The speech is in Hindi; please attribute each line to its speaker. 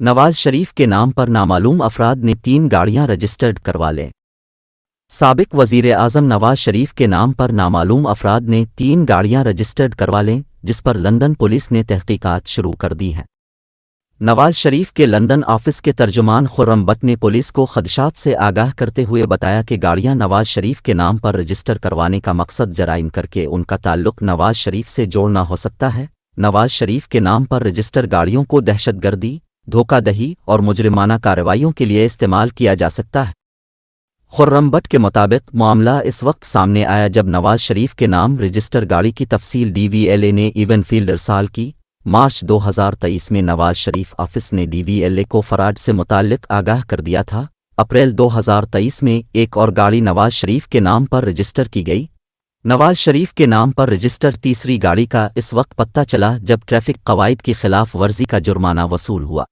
Speaker 1: नवाज शरीफ के नाम पर नामालूम अफराद ने 3 गाड़ियां रजिस्टर्ड करवा लें। साबिक वज़ीर आज़म नवाज शरीफ के नाम पर नामालूम अफराद ने 3 गाड़ियां रजिस्टर्ड करवा लें, जिस पर लंदन पुलिस ने तहकीकात शुरू कर दी हैं। नवाज शरीफ के लंदन ऑफिस के तर्जुमान खुर्रम बट ने पुलिस को खदशात से आगाह करते हुए बताया कि गाड़ियां नवाज शरीफ के नाम पर रजिस्टर करवाने का मकसद जराइम करके उनका ताल्लुक नवाज शरीफ से जोड़ना हो सकता है। नवाज शरीफ के नाम पर रजिस्टर गाड़ियों को दहशतगर्दी, धोखाधही और मुजरिमाना कार्रवाइयों के लिए इस्तेमाल किया जा सकता है। खुर्रम बट के मुताबिक मामला इस वक्त सामने आया जब नवाज शरीफ के नाम रजिस्टर गाड़ी की तफसील DVLA ने इवनफील्ड इरसाल की। मार्च 2023 में नवाज शरीफ ऑफिस ने DVLA को फराड से मुताल्लिक आगाह कर दिया था। अप्रैल 2023 में एक और गाड़ी नवाज शरीफ के नाम पर रजिस्टर की गई। नवाज शरीफ के नाम पर रजिस्टर तीसरी गाड़ी का इस वक्त पता चला जब ट्रैफिक कवायद की खिलाफ वर्जी का जुर्माना वसूल हुआ।